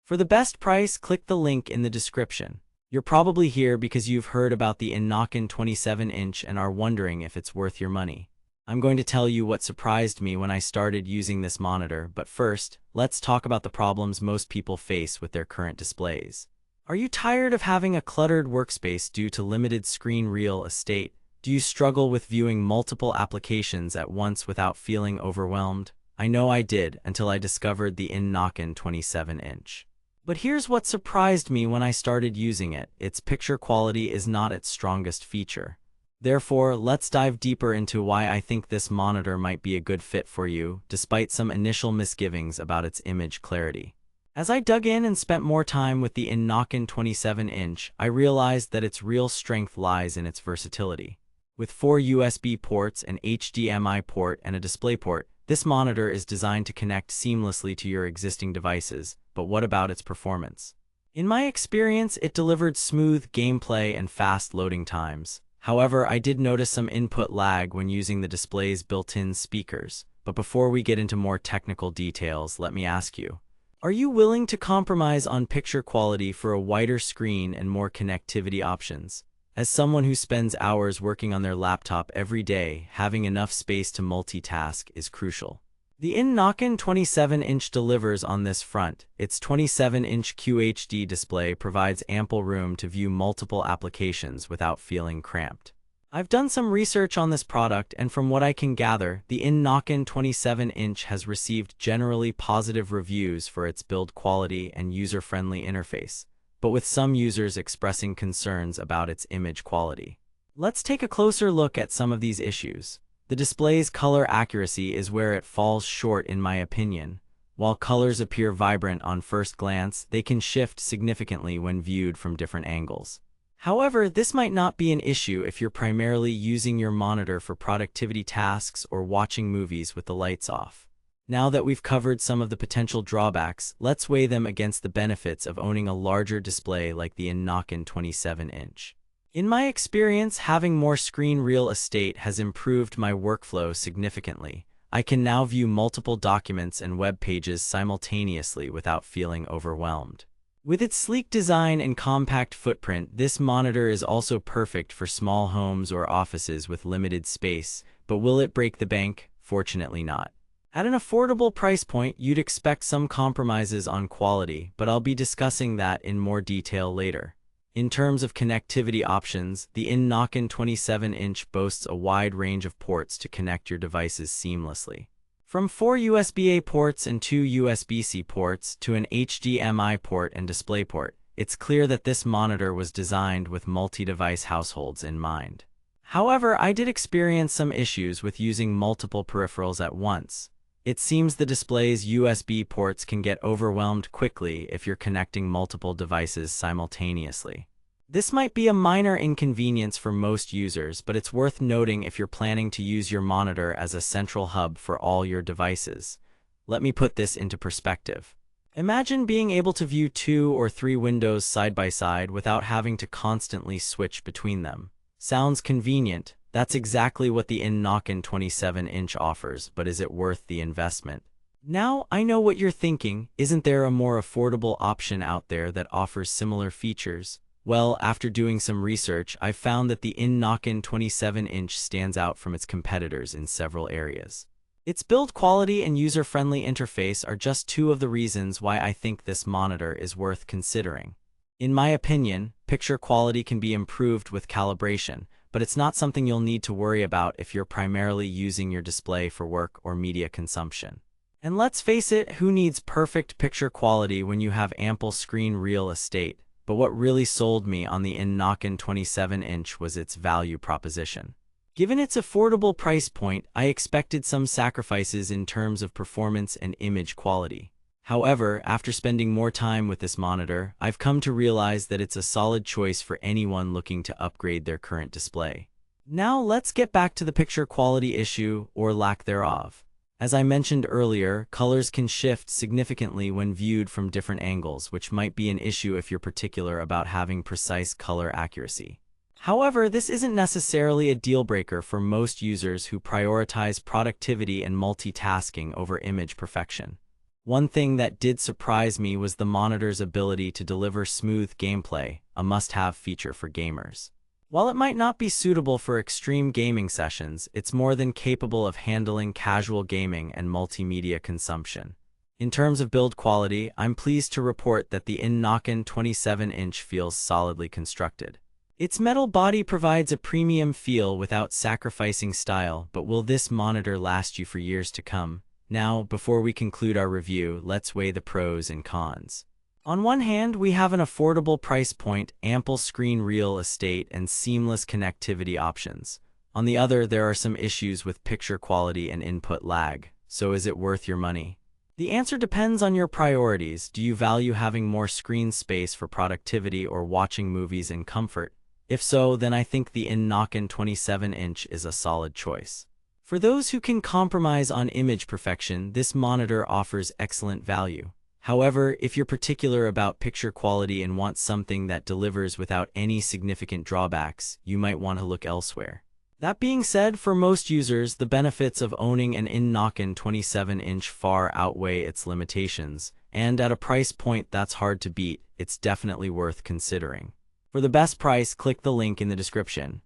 For the best price, click the link in the description. You're probably here because you've heard about the Innocn 27-inch and are wondering if it's worth your money. I'm going to tell you what surprised me when I started using this monitor, but first, let's talk about the problems most people face with their current displays. Are you tired of having a cluttered workspace due to limited screen real estate? Do you struggle with viewing multiple applications at once without feeling overwhelmed? I know I did until I discovered the Innocn 27-inch. But here's what surprised me when I started using it: its picture quality is not its strongest feature. Therefore, let's dive deeper into why I think this monitor might be a good fit for you, despite some initial misgivings about its image clarity. As I dug in and spent more time with the Innocn 27-inch, I realized that its real strength lies in its versatility. With 4 USB ports, an HDMI port, and a DisplayPort, this monitor is designed to connect seamlessly to your existing devices. But what about its performance? In my experience, it delivered smooth gameplay and fast loading times. However, I did notice some input lag when using the display's built-in speakers. But before we get into more technical details, let me ask you, are you willing to compromise on picture quality for a wider screen and more connectivity options? As someone who spends hours working on their laptop every day, having enough space to multitask is crucial. The Innocn 27-inch delivers on this front. Its 27-inch QHD display provides ample room to view multiple applications without feeling cramped. I've done some research on this product, and from what I can gather, the Innocn 27-inch has received generally positive reviews for its build quality and user-friendly interface, but with some users expressing concerns about its image quality. Let's take a closer look at some of these issues. The display's color accuracy is where it falls short in my opinion. While colors appear vibrant on first glance, they can shift significantly when viewed from different angles. However, this might not be an issue if you're primarily using your monitor for productivity tasks or watching movies with the lights off. Now that we've covered some of the potential drawbacks, let's weigh them against the benefits of owning a larger display like the Innocn 27-inch. In my experience, having more screen real estate has improved my workflow significantly. I can now view multiple documents and web pages simultaneously without feeling overwhelmed. With its sleek design and compact footprint, this monitor is also perfect for small homes or offices with limited space. But will it break the bank? Fortunately not. At an affordable price point, you'd expect some compromises on quality, but I'll be discussing that in more detail later. In terms of connectivity options, the Innocn 27-inch boasts a wide range of ports to connect your devices seamlessly. From 4 USB-A ports and 2 USB-C ports to an HDMI port and DisplayPort, it's clear that this monitor was designed with multi-device households in mind. However, I did experience some issues with using multiple peripherals at once. It seems the display's USB ports can get overwhelmed quickly if you're connecting multiple devices simultaneously. This might be a minor inconvenience for most users, but it's worth noting if you're planning to use your monitor as a central hub for all your devices. Let me put this into perspective. Imagine being able to view 2 or 3 windows side by side without having to constantly switch between them. Sounds convenient. That's exactly what the Innocn 27-inch offers, but is it worth the investment? Now, I know what you're thinking. Isn't there a more affordable option out there that offers similar features? Well, after doing some research, I've found that the Innocn 27-inch stands out from its competitors in several areas. Its build quality and user-friendly interface are just 2 of the reasons why I think this monitor is worth considering. In my opinion, picture quality can be improved with calibration, but it's not something you'll need to worry about if you're primarily using your display for work or media consumption. And let's face it, who needs perfect picture quality when you have ample screen real estate? But what really sold me on the Innocn 27-inch was its value proposition. Given its affordable price point, I expected some sacrifices in terms of performance and image quality. However, after spending more time with this monitor, I've come to realize that it's a solid choice for anyone looking to upgrade their current display. Now let's get back to the picture quality issue, or lack thereof. As I mentioned earlier, colors can shift significantly when viewed from different angles, which might be an issue if you're particular about having precise color accuracy. However, this isn't necessarily a deal breaker for most users who prioritize productivity and multitasking over image perfection. One thing that did surprise me was the monitor's ability to deliver smooth gameplay, a must-have feature for gamers. While it might not be suitable for extreme gaming sessions, it's more than capable of handling casual gaming and multimedia consumption. In terms of build quality, I'm pleased to report that the Innocn 27-inch feels solidly constructed. Its metal body provides a premium feel without sacrificing style, but will this monitor last you for years to come? Now, before we conclude our review, let's weigh the pros and cons. On one hand, we have an affordable price point, ample screen real estate, and seamless connectivity options. On the other, there are some issues with picture quality and input lag. So is it worth your money? The answer depends on your priorities. Do you value having more screen space for productivity or watching movies in comfort? If so, then I think the Innocn 27-inch is a solid choice. For those who can compromise on image perfection, this monitor offers excellent value. However, if you're particular about picture quality and want something that delivers without any significant drawbacks, you might want to look elsewhere. That being said, for most users, the benefits of owning an Innocn 27-inch far outweigh its limitations, and at a price point that's hard to beat, it's definitely worth considering. For the best price, click the link in the description.